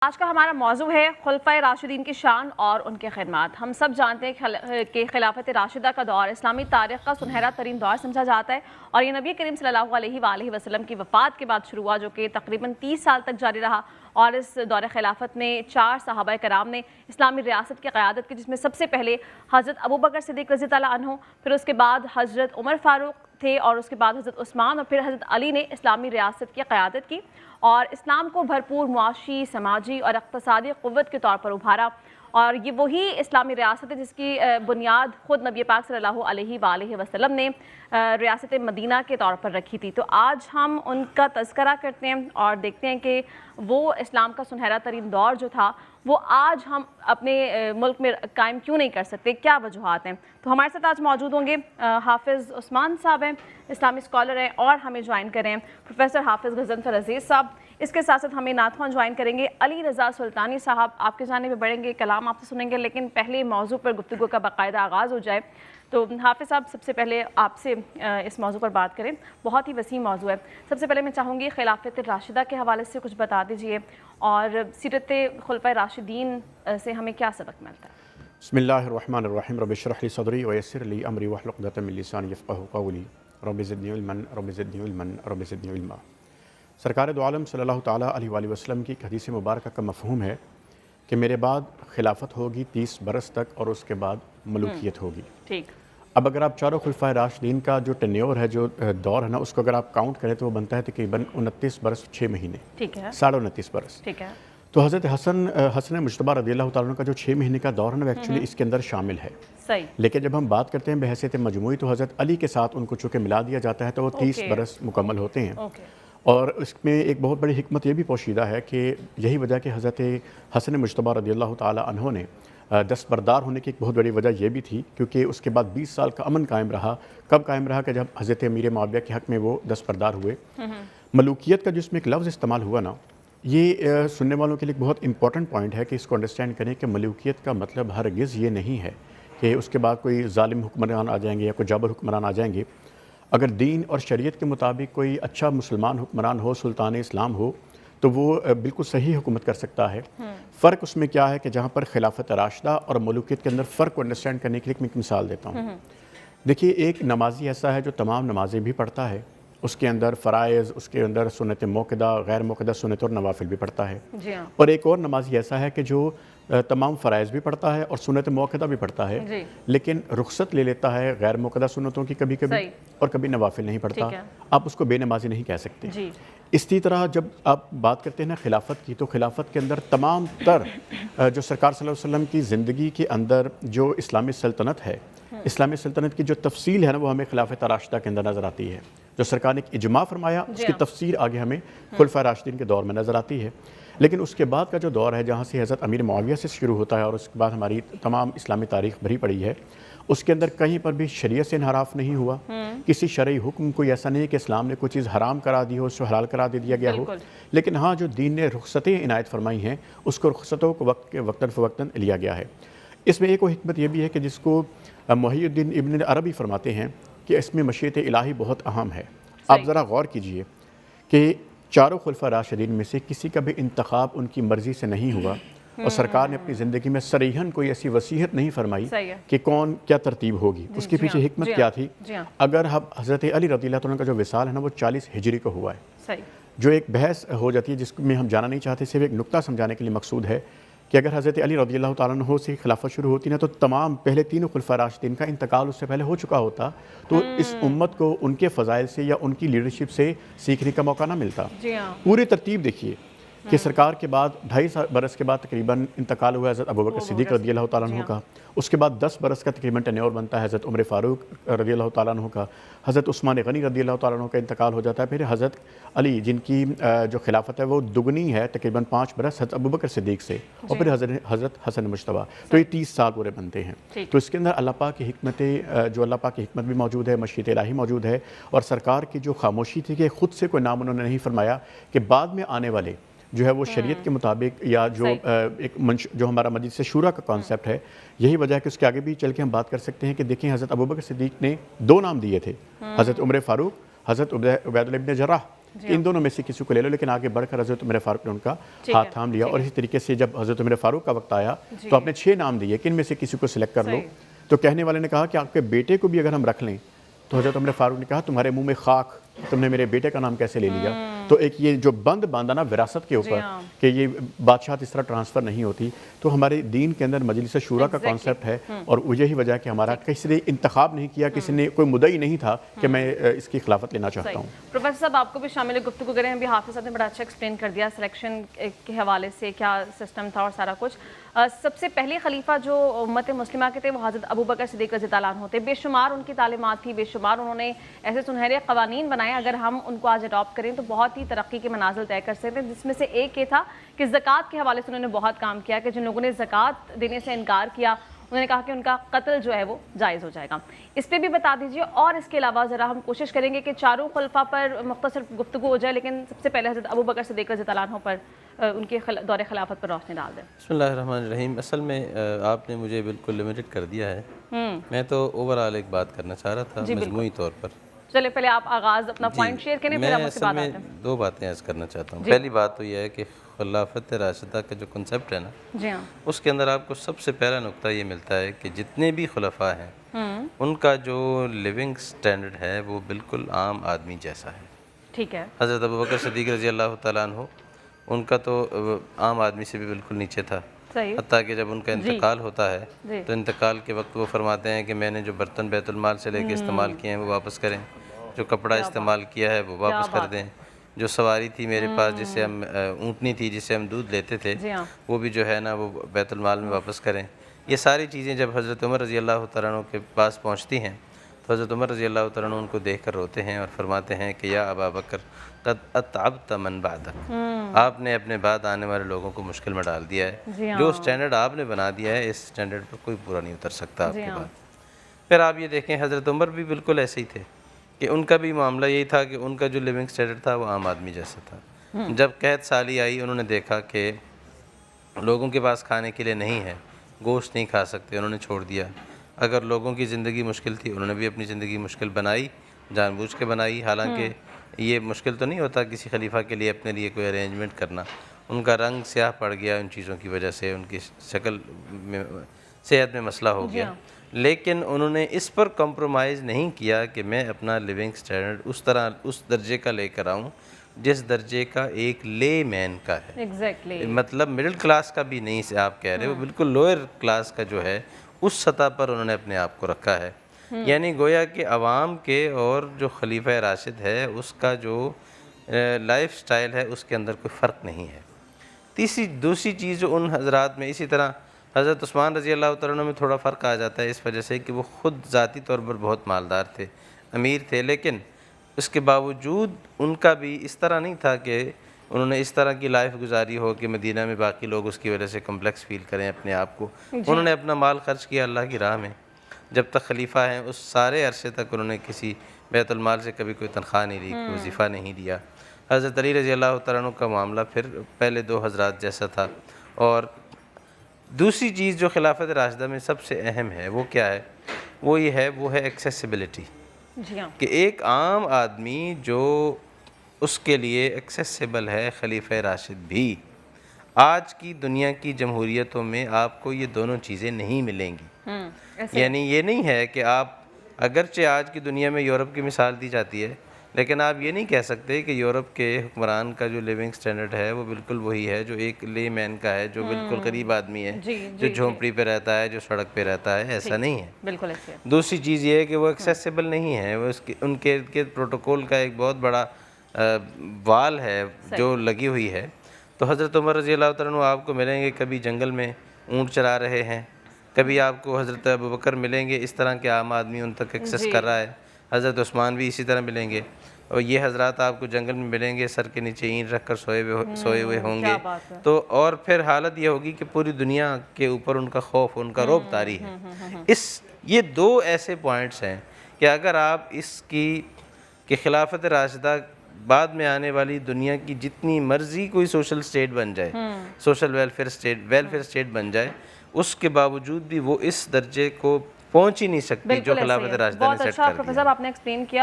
آج کا ہمارا موضوع ہے خلفائے راشدین کی شان اور ان کے خدمات۔ ہم سب جانتے ہیں کہ خلافت راشدہ کا دور اسلامی تاریخ کا سنہرا ترین دور سمجھا جاتا ہے، اور یہ نبی کریم صلی اللہ علیہ وآلہ وسلم کی وفات کے بعد شروع ہوا، جو کہ تقریباً 30 سال تک جاری رہا۔ اور اس دور خلافت میں 4 صحابہ کرام نے اسلامی ریاست کی قیادت کی، جس میں سب سے پہلے حضرت ابوبکر صدیق رضی اللہ عنہ، پھر اس کے بعد حضرت عمر فاروق تھے، اور اس کے بعد حضرت عثمان، اور پھر حضرت علی نے اسلامی ریاست کی قیادت کی اور اسلام کو بھرپور معاشی، سماجی اور اقتصادی قوت کے طور پر ابھارا۔ اور یہ وہی اسلامی ریاست ہے جس کی بنیاد خود نبی پاک صلی اللہ علیہ وآلہ وسلم نے ریاست مدینہ کے طور پر رکھی تھی۔ تو آج ہم ان کا تذکرہ کرتے ہیں اور دیکھتے ہیں کہ وہ اسلام کا سنہرا ترین دور جو تھا وہ آج ہم اپنے ملک میں قائم کیوں نہیں کر سکتے، کیا وجوہات ہیں۔ تو ہمارے ساتھ آج موجود ہوں گے حافظ عثمان صاحب ہیں، اسلامی اسکالر ہیں، اور ہمیں جوائن کریں پروفیسر حافظ غضنفر عزیز صاحب۔ اس کے ساتھ ساتھ ہمیں ناتھوان جوائن کریں گے علی رضا سلطانی صاحب، آپ کے جانب پہ بڑھیں گے، کلام آپ سے سنیں گے، لیکن پہلے موضوع پر گفتگو کا باقاعدہ آغاز ہو جائے۔ تو حافظ صاحب، سب سے پہلے آپ سے اس موضوع پر بات کریں، بہت ہی وسیع موضوع ہے۔ سب سے پہلے میں چاہوں گی خلافت راشدہ کے حوالے سے کچھ بتا دیجئے، اور سیرت خلفائے راشدین سے ہمیں کیا سبق ملتا ہے؟ بسم اللہ الرحمن الرحیم، رب اشرح لی صدری ویسر لی امری واحلل عقدۃ من لسانی یفقہوا قولی، رب زدنی علما رب زدنی علما رب زدنی علما۔ سرکار دو عالم صلی اللہ تعالیٰ علیہ وآلہ وسلم کی حدیث مبارکہ کا مفہوم ہے کہ میرے بعد خلافت ہوگی 30 برس تک، اور اس کے بعد ملوکیت ہوگی۔ ٹھیک۔ اب اگر آپ چاروں خلفائے راشدین کا جو ٹینیور ہے، جو دور ہے نا، اس کو اگر آپ کاؤنٹ کریں تو وہ بنتا ہے تقریباً 29 برس 6 مہینے، ٹھیک ہے، 29.5 برس۔ ٹھیک ہے۔ تو حضرت حسن مجتبیٰ رضی اللہ تعالیٰ عنہ کا جو 6 مہینے کا دور ہے نا، وہ ایکچولی اس کے اندر شامل ہے۔ صحیح۔ لیکن جب ہم بات کرتے ہیں بحیثیت مجموعی، تو حضرت علی کے ساتھ ان کو چونکہ ملا دیا جاتا ہے تو وہ 30 برس مکمل ہوتے ہیں۔ اور اس میں ایک بہت بڑی حکمت یہ بھی پوشیدہ ہے کہ یہی وجہ کہ حضرت حسن مجتبیٰ رضی اللہ تعالیٰ عنہ نے دستبردار ہونے کی ایک بہت بڑی وجہ یہ بھی تھی، کیونکہ اس کے بعد 20 سال کا امن قائم رہا۔ کب قائم رہا؟ کہ جب حضرت امیر معاویہ کے حق میں وہ دستبردار ہوئے۔ ملوکیت کا جس میں ایک لفظ استعمال ہوا نا، یہ سننے والوں کے لیے ایک بہت امپورٹنٹ پوائنٹ ہے کہ اس کو انڈرسٹینڈ کریں کہ ملوکیت کا مطلب ہرگز یہ نہیں ہے کہ اس کے بعد کوئی ظالم حکمران آ جائیں گے یا کوئی جابر حکمران آ جائیں گے۔ اگر دین اور شریعت کے مطابق کوئی اچھا مسلمان حکمران ہو، سلطان اسلام ہو، تو وہ بالکل صحیح حکومت کر سکتا ہے۔ فرق اس میں کیا ہے کہ جہاں پر خلافت راشدہ اور ملوکیت کے اندر فرق کو انڈرسٹینڈ کرنے کے لیے میں ایک مثال دیتا ہوں۔ دیکھیے، ایک نمازی ایسا ہے جو تمام نمازیں بھی پڑھتا ہے، اس کے اندر فرائض، اس کے اندر سنت موقدہ، غیر موقدہ سنت اور نوافل بھی پڑھتا ہے۔ اور ایک اور نمازی ایسا ہے کہ جو تمام فرائض بھی پڑھتا ہے اور سنت موقدہ بھی پڑھتا ہے، لیکن رخصت لے لیتا ہے غیر موقدہ سنتوں کی کبھی کبھی، اور کبھی نوافل نہیں پڑھتا۔ آپ اس کو بے نمازی نہیں کہہ سکتے۔ اسی طرح جب آپ بات کرتے ہیں نا خلافت کی، تو خلافت کے اندر تمام تر جو سرکار صلی اللہ علیہ وسلم کی زندگی کے اندر جو اسلامی سلطنت ہے، اسلامی سلطنت کی جو تفصیل ہے نا، وہ ہمیں خلافت راشدہ کے اندر نظر آتی ہے۔ جو سرکار نے ایک اجماع فرمایا، اس کی تفسیر آگے ہمیں خلفائے راشدین کے دور میں نظر آتی ہے۔ لیکن اس کے بعد کا جو دور ہے، جہاں سے حضرت امیر معاویہ سے شروع ہوتا ہے اور اس کے بعد ہماری تمام اسلامی تاریخ بھری پڑی ہے، اس کے اندر کہیں پر بھی شریعت سے انحراف نہیں ہوا۔ کسی شرعی حکم کوئی ایسا نہیں ہے کہ اسلام نے کوئی چیز حرام کرا دی ہو، اس کو حلال کرا دیا گیا ہو، لیکن ہاں جو دین نے رخصتیں عنایت فرمائی ہیں، اس کو رخصتوں کو وقتاً فوقتاً لیا گیا ہے۔ اس میں ایک اور حکمت یہ بھی ہے کہ جس کو محی الدین ابن عربی فرماتے ہیں کہ اس میں مشیت الہی بہت اہم ہے۔ آپ ذرا غور کیجئے کہ چاروں خلفائے راشدین میں سے کسی کا بھی انتخاب ان کی مرضی سے نہیں ہوا، اور سرکار نے اپنی زندگی میں صریحاً کوئی ایسی وصیت نہیں فرمائی کہ کون کیا ترتیب ہوگی۔ اس کے پیچھے حکمت کیا تھی؟ اگر حضرت علی رضی اللہ عنہ کا جو وصال ہے نا، وہ 40 ہجری کو ہوا ہے۔ جو ایک بحث ہو جاتی ہے جس میں ہم جانا نہیں چاہتے، صرف ایک نقطہ سمجھانے کے لیے مقصود ہے کہ اگر حضرت علی رضی اللہ تعالیٰ عنہ سے خلافت شروع ہوتی نا، تو تمام پہلے تینوں خلفائے راشدین کا انتقال اس سے پہلے ہو چکا ہوتا، تو اس امت کو ان کے فضائل سے یا ان کی لیڈرشپ سے سیکھنے کا موقع نہ ملتا۔ پوری ترتیب دیکھیے کہ سرکار کے بعد 2.5 برس کے بعد تقریباً انتقال ہوا حضرت ابوبکر صدیق رضی اللہ تعالیٰ عنہ کا۔ اس کے بعد 10 برس کا تقریباً ٹینیور بنتا ہے حضرت عمر فاروق رضی اللہ تعالیٰ عنہ کا۔ حضرت عثمان غنی رضی اللہ تعالیٰ عنہ کا انتقال ہو جاتا ہے۔ پھر حضرت علی، جن کی جو خلافت ہے وہ دگنی ہے، تقریباً 5 برس حضرت ابوبکر صدیق سے، اور پھر حضرت حسن مجتبیٰ، تو یہ 30 سال پورے بنتے ہیں۔ تو اس کے اندر اللہ پاک کی حکمتیں، جو اللہ پاک کی حکمت بھی موجود ہے، مشیت الہی موجود ہے، اور سرکار کی جو خاموشی تھی کہ خود سے کوئی نام انہوں نے نہیں فرمایا کہ بعد میں آنے والے جو ہے وہ شریعت کے مطابق، یا جو ایک جو ہمارا مجلس شورا کا کانسیپٹ ہے، یہی وجہ ہے کہ اس کے آگے بھی چل کے ہم بات کر سکتے ہیں کہ دیکھیں حضرت ابوبکر صدیق نے 2 نام دیے تھے، حضرت عمر فاروق، حضرت عبید اللہ بن جراح۔ کہ ان دونوں میں سے کسی کو لے لو, لیکن آگے بڑھ کر حضرت عمر فاروق نے ان کا ہاتھ تھام لیا. اور اسی طریقے سے جب حضرت عمر فاروق کا وقت آیا تو آپ نے 6 نام دیے کہ ان میں سے کسی کو سلیکٹ کر لو. تو کہنے والے نے کہا کہ آپ کے بیٹے کو بھی اگر ہم رکھ لیں, تو حضرت عمر فاروق نے کہا تمہارے منہ میں خاک, تم نے میرے بیٹے کا نام کیسے لے لیا. تو ایک یہ جو بند باندھا نا وراثت کے اوپر کہ یہ بادشاہت اس طرح ٹرانسفر نہیں ہوتی, تو ہمارے دین کے اندر مجلس شورا کا کانسیپٹ ہے. اور یہی وجہ ہے کہ ہمارا کسی نے انتخاب نہیں کیا, کسی نے کوئی مدعی نہیں تھا کہ میں اس کی خلافت لینا چاہتا ہوں. پروفیسر صاحب آپ کو بھی شامل گفتگو کریں. ابھی حافظ صاحب نے بڑا اچھا ایکسپلین کر دیا سلیکشن کے حوالے سے کیا سسٹم تھا اور سارا کچھ. سب سے پہلے خلیفہ جو امت مسلمہ کے تھے وہ حضرت ابوبکر صدیق رضی اللہ عنہ تھے. بے شمار ان کی تعلیمات تھی, بے شمار انہوں نے ایسے سنہرے قوانین بنائے, اگر ہم ان کو آج اڈاپٹ کریں تو بہت ہی ترقی کے منازل طے کر سکتے ہیں. جس میں سے ایک یہ تھا کہ زکوٰۃ کے حوالے سے انہوں نے بہت کام کیا, کہ جن لوگوں نے زکوٰۃ دینے سے انکار کیا انہوں نے کہا کہ ان کا قتل جو ہے وہ جائز ہو جائے گا. اس پہ بھی بتا دیجیے. اور اس کے علاوہ ذرا ہم کوشش کریں گے کہ چاروں خلفاء پر مختصر گفتگو ہو جائے, لیکن سب سے پہلے حضرت ابوبکر صدیق رضی اللہ عنہ پر ان کے دور خلافت پر روشنی ڈال دیں. بسم اللہ الرحمن الرحیم. اصل میں آپ نے مجھے بالکل لمیٹڈ کر دیا ہے. میں تو اوورآل ایک بات کرنا چاہ رہا تھا مجموعی طور پر. چلے پہلے آپ آغاز اپنا پوائنٹ شیئر کریں, پھر ہم اس کے بعد آتے ہیں. میں 2 باتیں عرض کرنا چاہتا ہوں. پہلی بات تو یہ ہے کہ خلافت راشدہ کا جو کنسیپٹ ہے نا, جی ہاں, اس کے اندر آپ کو سب سے پہلا نقطہ یہ ملتا ہے کہ جتنے بھی خلفاء ہیں ان کا جو لیونگ سٹینڈرڈ ہے وہ بالکل عام آدمی جیسا ہے. ٹھیک ہے. حضرت ابوبکر صدیق رضی اللہ تعالیٰ عنہ ان کا تو عام آدمی سے بھی بالکل نیچے تھا. حتیٰ کہ جب ان کا انتقال ہوتا ہے تو انتقال کے وقت وہ فرماتے ہیں کہ میں نے جو برتن بیت المال سے لے کے استعمال کیے ہیں وہ واپس کریں, جو کپڑا استعمال کیا ہے وہ واپس کر دیں, جو سواری تھی میرے پاس جسے ہم اونٹنی تھی جسے ہم دودھ لیتے تھے وہ بھی جو ہے نا وہ بیت المال میں واپس کریں. یہ ساری چیزیں جب حضرت عمر رضی اللہ تعالیٰ عنہ کے پاس پہنچتی ہیں تو حضرت عمر رضی اللہ تعالیٰ عنہ ان کو دیکھ کر روتے ہیں اور فرماتے ہیں کہ یا ابا بکر قد اتعبت من بعدک, آپ نے اپنے بعد آنے والے لوگوں کو مشکل میں ڈال دیا ہے. جو سٹینڈرڈ آپ نے بنا دیا ہے اس سٹینڈرڈ پر کوئی پورا نہیں اتر سکتا آپ کے بعد. پھر آپ یہ دیکھیں حضرت عمر بھی بالکل ایسے ہی تھے کہ ان کا بھی معاملہ یہی تھا کہ ان کا جو لیونگ سٹینڈرڈ تھا وہ عام آدمی جیسا تھا. جب قحط سالی آئی انہوں نے دیکھا کہ لوگوں کے پاس کھانے کے لیے نہیں ہے, گوشت نہیں کھا سکتے, انہوں نے چھوڑ دیا. اگر لوگوں کی زندگی مشکل تھی انہوں نے بھی اپنی زندگی مشکل بنائی, جان بوجھ کے بنائی. حالانکہ یہ مشکل تو نہیں ہوتا کسی خلیفہ کے لیے اپنے لیے کوئی ارینجمنٹ کرنا. ان کا رنگ سیاہ پڑ گیا ان چیزوں کی وجہ سے, ان کی شکل میں صحت میں مسئلہ ہو گیا, لیکن انہوں نے اس پر کمپرومائز نہیں کیا کہ میں اپنا لیونگ سٹینڈرڈ اس طرح اس درجے کا لے کر آؤں جس درجے کا ایک لے مین کا ہے. مطلب مڈل کلاس کا بھی نہیں سے آپ کہہ رہے, وہ بالکل لوئر کلاس کا جو ہے اس سطح پر انہوں نے اپنے آپ کو رکھا ہے. یعنی گویا کہ عوام کے اور جو خلیفہ راشد ہے اس کا جو لائف سٹائل ہے اس کے اندر کوئی فرق نہیں ہے. دوسری چیز جو ان حضرات میں, اسی طرح حضرت عثمان رضی اللہ تعالیٰ عنہ میں تھوڑا فرق آ جاتا ہے اس وجہ سے کہ وہ خود ذاتی طور پر بہت مالدار تھے, امیر تھے, لیکن اس کے باوجود ان کا بھی اس طرح نہیں تھا کہ انہوں نے اس طرح کی لائف گزاری ہو کہ مدینہ میں باقی لوگ اس کی وجہ سے کمپلیکس فیل کریں اپنے آپ کو. انہوں نے اپنا مال خرچ کیا اللہ کی راہ میں. جب تک خلیفہ ہیں اس سارے عرصے تک انہوں نے کسی بیت المال سے کبھی کوئی تنخواہ نہیں لی, کوئی وظیفہ نہیں دیا. حضرت علی رضی اللہ تعالیٰ عنہ کا معاملہ پھر پہلے 2 حضرات جیسا تھا. اور دوسری چیز جو خلافت راشدہ میں سب سے اہم ہے وہ کیا ہے, وہ یہ ہے وہ ہے ایکسیسیبلٹی. کہ ایک عام آدمی جو اس کے لیے ایکسیسیبل ہے خلیفہ راشد بھی. آج کی دنیا کی جمہوریتوں میں آپ کو یہ دونوں چیزیں نہیں ملیں گی. یعنی یہ نہیں ہے کہ آپ, اگرچہ آج کی دنیا میں یورپ کی مثال دی جاتی ہے, لیکن آپ یہ نہیں کہہ سکتے کہ یورپ کے حکمران کا جو لیونگ سٹینڈرڈ ہے وہ بالکل وہی ہے جو ایک لے مین کا ہے, جو بالکل غریب آدمی ہے, جو جھونپڑی پہ رہتا ہے, جو سڑک پہ رہتا ہے. ایسا نہیں ہے, بالکل ایسے. دوسری چیز یہ ہے کہ وہ ایکسیسیبل نہیں ہے, وہ ان کے پروٹوکول کا ایک بہت بڑا وال ہے جو لگی ہوئی ہے. تو حضرت عمر رضی اللہ تعالیٰ عنہ آپ کو ملیں گے کبھی جنگل میں اونٹ چرا رہے ہیں, کبھی آپ کو حضرت ابوبکر ملیں گے اس طرح کے عام آدمی ان تک ایکسیس کر رہا ہے, حضرت عثمان بھی اسی طرح ملیں گے. اور یہ حضرات آپ کو جنگل میں ملیں گے سر کے نیچے اینٹ رکھ کر سوئے ہوئے ہوں گے. تو اور پھر حالت یہ ہوگی کہ پوری دنیا کے اوپر ان کا خوف, ان کا رعب طاری ہے. یہ 2 ایسے پوائنٹس ہیں کہ اگر آپ اس کی کہ خلافت راشدہ بعد میں آنے والی دنیا کی جتنی مرضی کوئی سوشل سٹیٹ بن جائے, سوشل ویلفیئر سٹیٹ بن جائے, اس کے باوجود بھی وہ اس درجے کو پہنچ ہی نہیں سکتی جو خلافت راشدہ نے سیٹ کر دیا. بہت اچھا پروفیسر آپ نے ایکسپلین کیا.